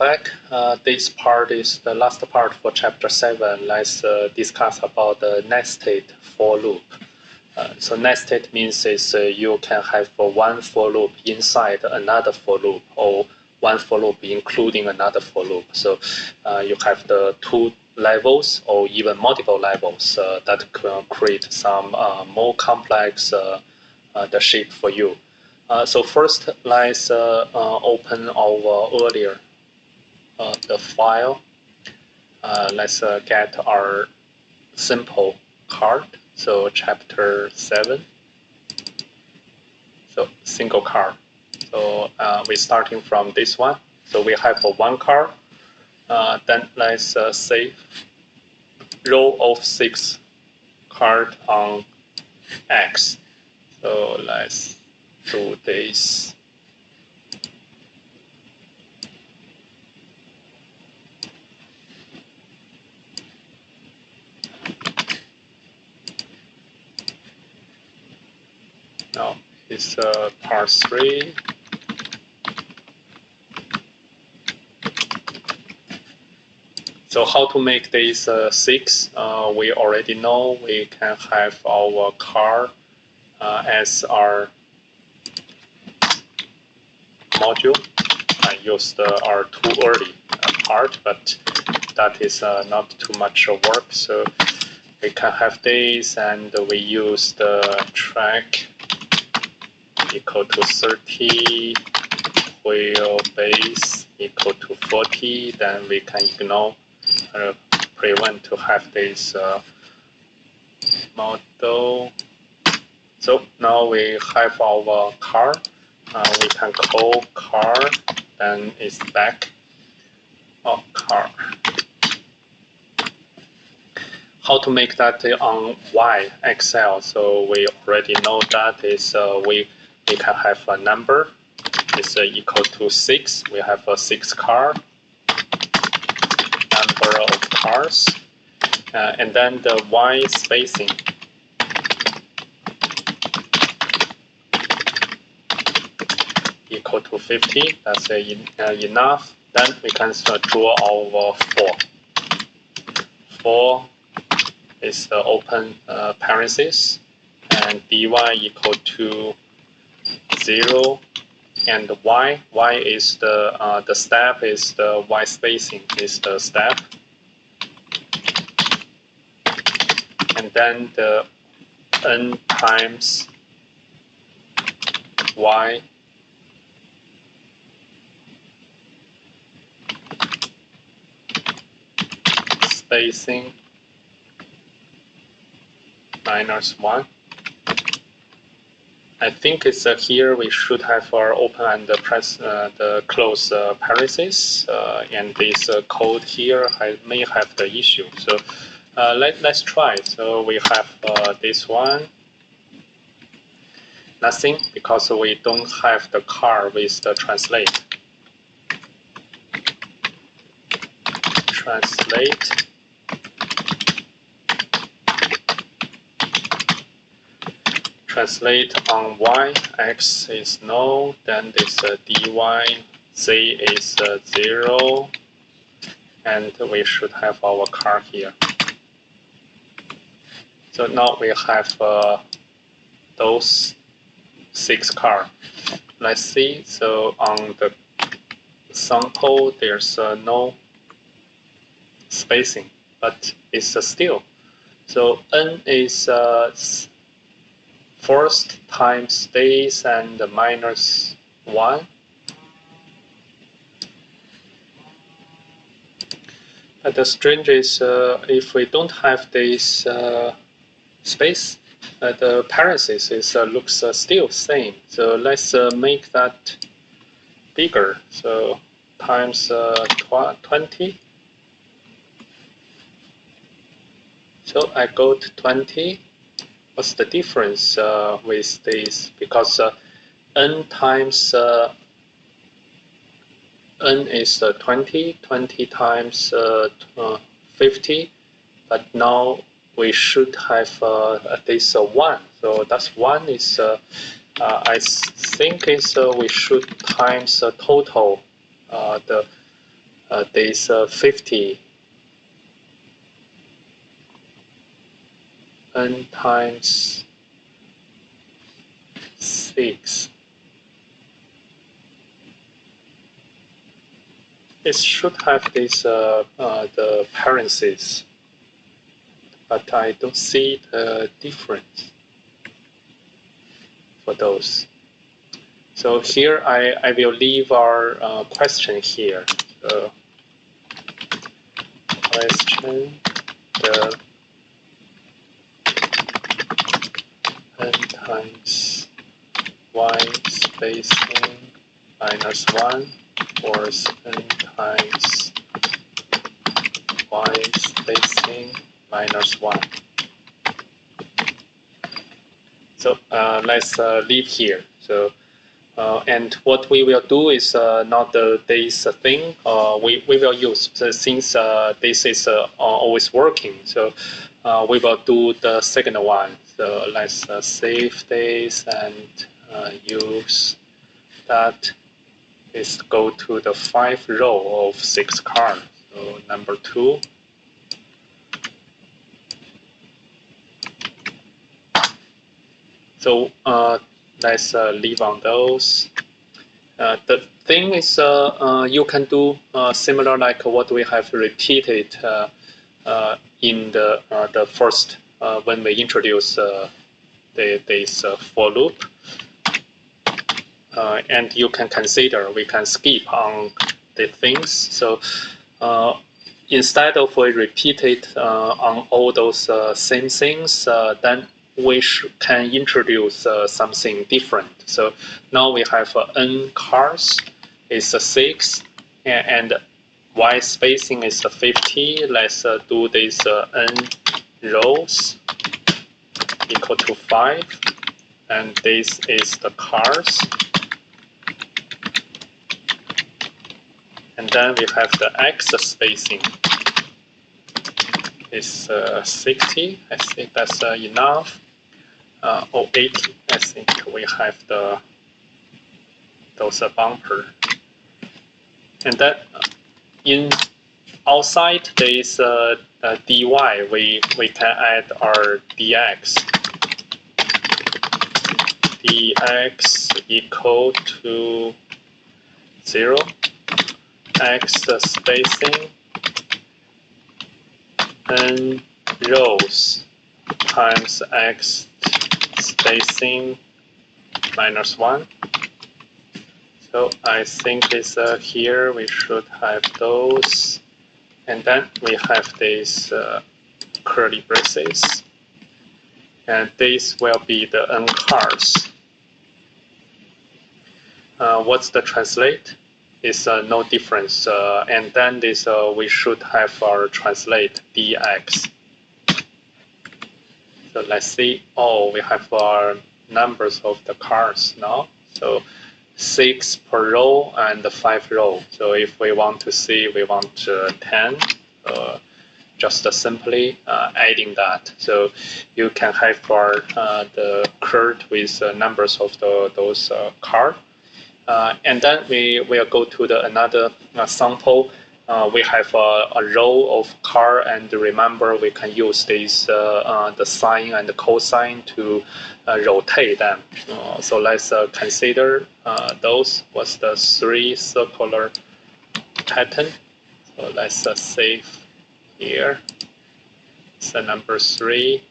back. This part is the last part for Chapter 7. Let's discuss about the nested for loop. So nested means you can have one for loop inside another for loop, or one for loop including another for loop. So you have the two levels or even multiple levels that can create some more complex the shape for you. So first, let's open our earlier the file. Let's get our simple card. So chapter 7. So single card. So we're starting from this one. So we have one card. Then let's save row of 6 card on X. So let's do this. Now it's part 3. So how to make this 6? We already know we can have our car as our module. I used our too early part, but that is not too much work. So we can have this, and we use the track equal to 30, wheelbase equal to 40. Then we can ignore prevent to have this model. So now we have our car. We can call car, then it's back. Oh, car. How to make that on Y Excel? So we already know that is we can have a number. It's equal to 6. We have a 6 car. Number of cars, and then the Y spacing. Equal to 50. That's enough. Then we can draw our 4. 4 is the open parenthesis, and dy equal to 0. And y is the step is the y spacing is the step, and then the n times y spacing minus 1. I think it's here we should have our open and press the close parenthesis, and this code here may have the issue. So let's try. So we have this one. Nothing, because we don't have the car with the translate. Translate. Translate on y, x is no, then this dy, z is 0, and we should have our car here. So now we have those 6 cars. Let's see. So on the sample, there's no spacing, but it's still. So n is first times this and minus 1. But the strange is if we don't have this space, the parenthesis looks still same. So let's make that bigger. So times 20. So I go to 20. What's the difference with this? Because n times n is 20, 20 times 50, but now we should have at least 1. So that's 1 is I think is we should times total the Days 50 n times 6. It should have this the parentheses, but I don't see the difference for those. So here I will leave our question here. So question the n times y spacing minus 1 or n times y spacing minus 1. So let's leave here. So and what we will do is not the days thing. We will use, since this is always working. So we will do the second one. So let's save this and use that. Is go to the 5 row of 6 cars. So number 2. So let's leave on those. The thing is, you can do similar like what we have repeated in the first when we introduce this for loop. And you can consider we can skip on the things. So instead of we repeat it on all those same things, then we can introduce something different. So now we have n cars is 6, and y spacing is 50. Let's do this n rows equal to 5, and this is the cars. And then we have the x spacing is 60. I think that's enough. Or 80. I think we have those bumper. And then in outside there is dy. We can add our dx. Dx equal to 0. X spacing n rows times x spacing minus 1. So I think it's here we should have those, and then we have these curly braces, and this will be the n cars. What's the translate? Is no difference, and then this we should have our translate dx. So let's see. Oh, we have our numbers of the cars now. So 6 per row and 5 row. So if we want to see, we want 10. Just simply adding that. So you can have our the curve with numbers of those cars. And then we will go to another sample. We have a row of car, and remember we can use this the sine and the cosine to rotate them. So let's consider those. What's the 3 circular pattern? So let's save here. It's number 3.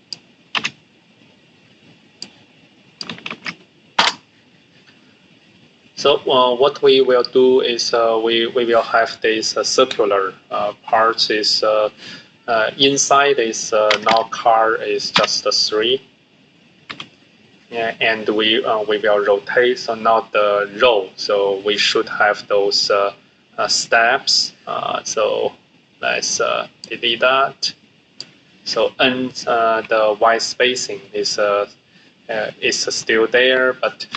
So what we will do is we will have this circular part is inside is now car is just 3, yeah, and we will rotate. So now the row. So we should have those steps. So let's delete that. So n the y spacing is still there, but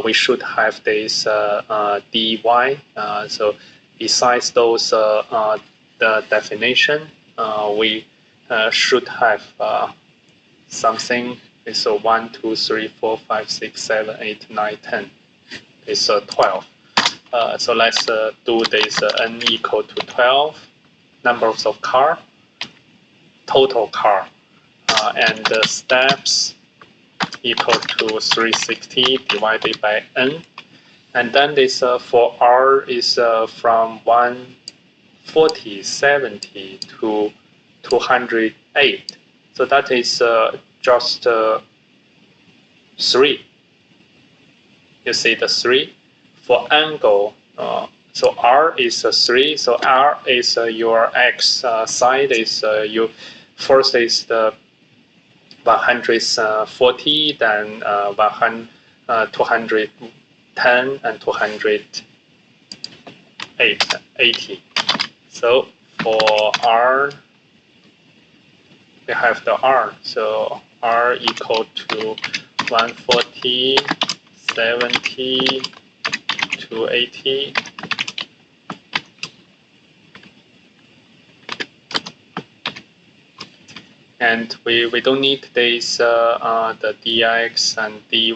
we should have this dy. So besides those the definition, we should have something. It's 1, 2, 3, 4, 5, 6, 7, 8, 9, 10. It's 12. So let's do this n equal to 12 numbers of car, total car, and the steps equal to 360 divided by n. And then this for R is from 140/70 to 208. So that is just 3. You see the 3 for angle. So R is 3. So R is your x side is you first is the 140, then 210 and 280. So for R, we have the R. So R equal to 140, 70, 280. And we don't need this the dx and dy,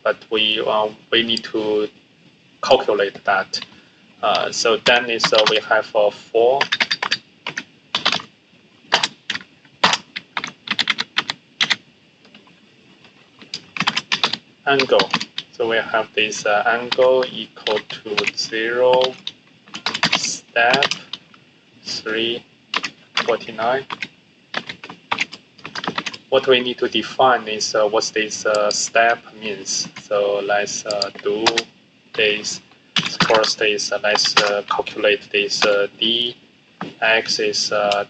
but we need to calculate that. So then is we have 4 angle. So we have this angle equal to 0, step 349. What we need to define is what this step means. So let's do this. First is let's calculate this d. X is r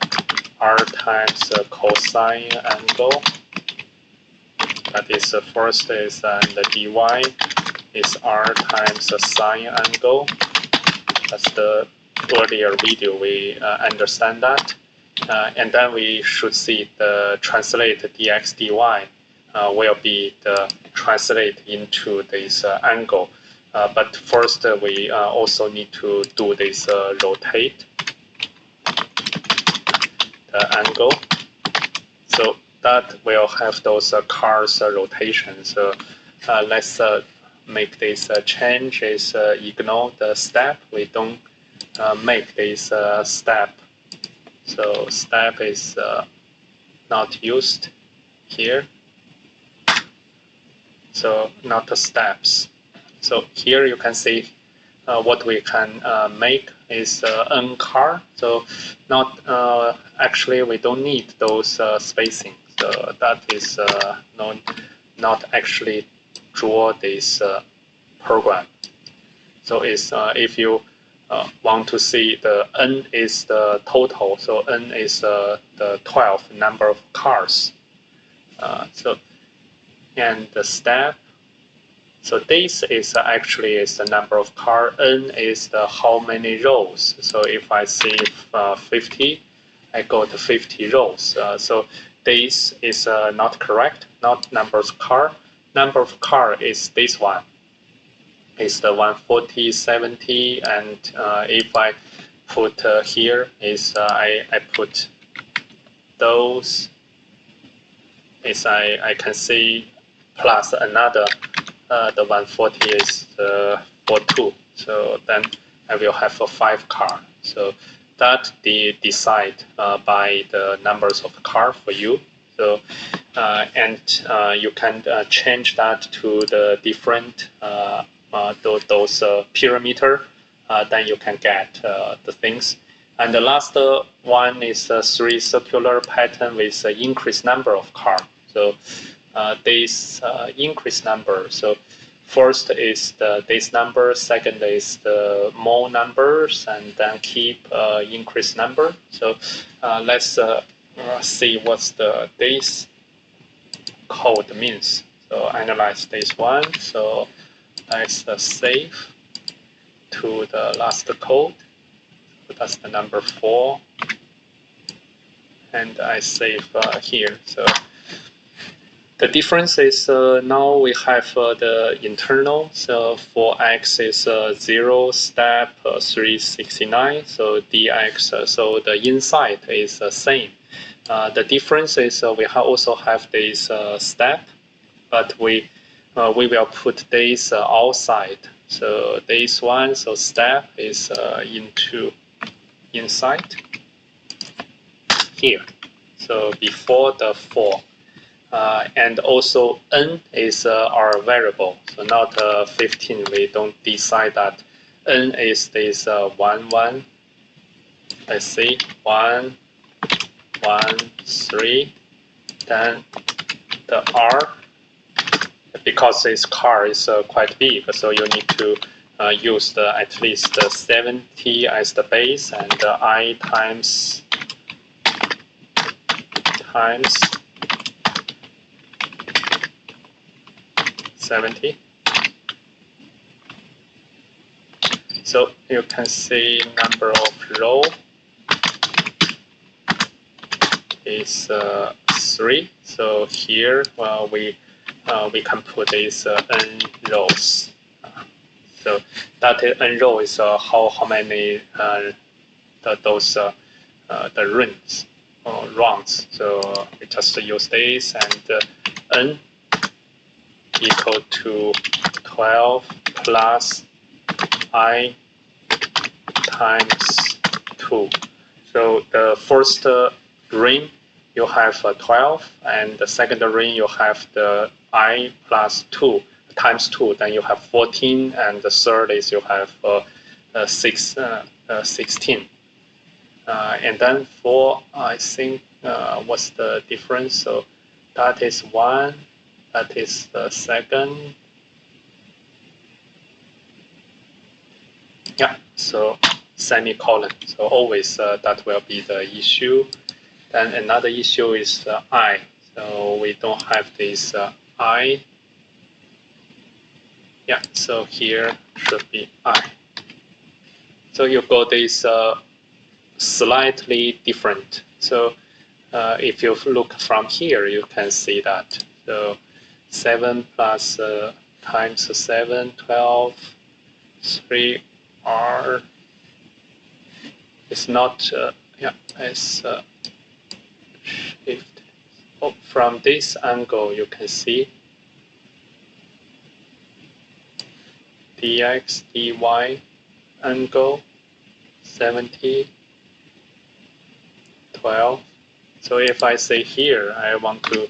times cosine angle. That is first is and the dy is r times sine angle. That's the earlier video we understand that. And then we should see the translate dx dy will be the translate into this angle. But first we also need to do this rotate the angle. So that will have those cars rotations. So let's make this change is ignore the step. We don't make this step. So step is not used here. So not the steps. So here you can see what we can make is n car. So not actually we don't need those spacing. So that is not actually draw this program. So it's if you want to see the n is the total, so n is the 12 number of cars. And the step. So this is actually is the number of car. N is the how many rows. So if I see 50, I got 50 rows. So this is not correct. Not number of car. Number of car is this one. Is the 140, 70, and if I put here is I put those is I can see plus another the 140 is 42. So then I will have a 5 car. So that decide by the numbers of car for you. So and you can change that to the different those parameter, then you can get the things. And the last one is 3 circular pattern with increased number of car. So this increased number. So first is this number, second is the more numbers, and then keep increased number. So let's see what's this code means. So analyze this one. So let's save to the last code. So that's the number 4. And I save here. So the difference is now we have the internal. So for x is 0, step 369. So dx, so the inside is the same. The difference is we also have this step, but we will put this outside. So this one, so step is inside here. So before the 4. And also n is our variable, so not 15. We don't decide that. N is this 1, 1. Let's see, 1, 1, 3. Then the R, because this car is quite big, so you need to use at least 70 as the base, and I times 70. So you can see number of row is 3. So here, well, we can put this n rows. So that n row is how many those the runs or rounds. So we just use this, and n equal to 12 plus I times 2. So the first ring you have 12, and the second ring you have the I plus 2 times 2, then you have 14, and the third is you have 16. And then for, I think, what's the difference? So that is 1, that is the second. Yeah, so semicolon. So always that will be the issue. Then another issue is I. So we don't have this I. Yeah, so here should be I. So you got this slightly different. So if you look from here, you can see that. So 7 plus times 7, 12, 3 R. It's not, yeah, it's shift. Oh, from this angle, you can see dx, dy angle 70, 12. So if I say here, I want to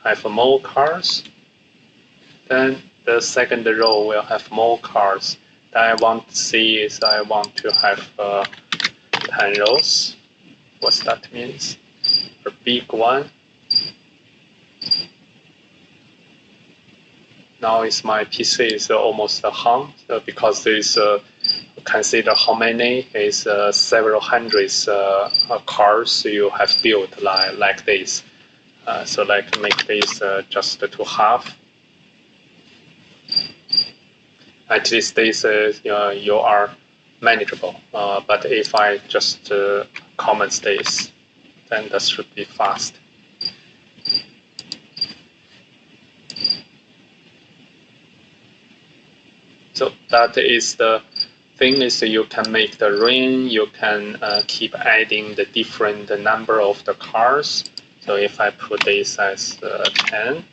have more cars, then the second row will have more cars. That I want to see is I want to have 10 rows. What that means? A big one. Now is my PC is almost hung, because this consider how many is several hundreds cars you have built like this. So like make this just to half. At least this you are manageable. But if I just comment this, then that should be fast. So that is the thing is you can make the ring, you can keep adding the different number of the cars. So if I put this as 10,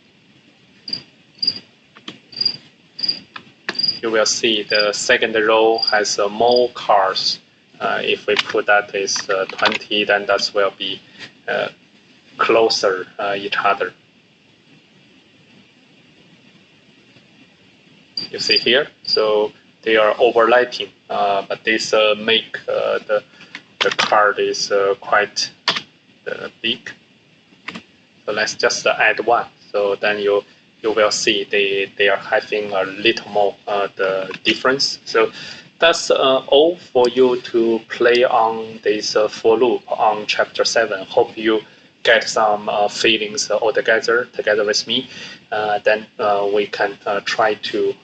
you will see the second row has more cars. If we put that as 20, then that will be closer each other. You see here, so they are overlapping, but this make the card is quite big. So let's just add one. So then you will see they are having a little more the difference. So that's all for you to play on this for loop on chapter 7. Hope you get some feelings together with me. Then we can try to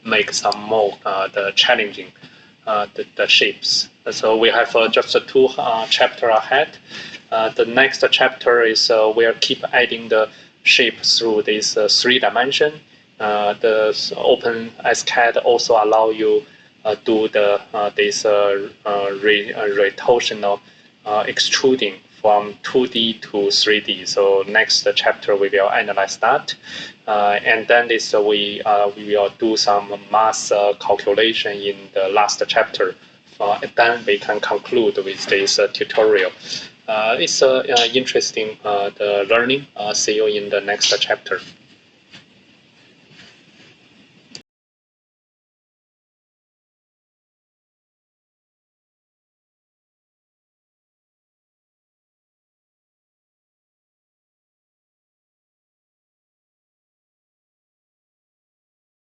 make some more the challenging the shapes. So we have just 2 chapter ahead. The next chapter is we'll keep adding the shape through this 3 dimension. The OpenSCAD also allow you do the this rotational extruding from 2D to 3D. So next chapter we will analyze that, and then we will do some math calculation in the last chapter. Then we can conclude with this tutorial. It's interesting the learning. See you in the next chapter.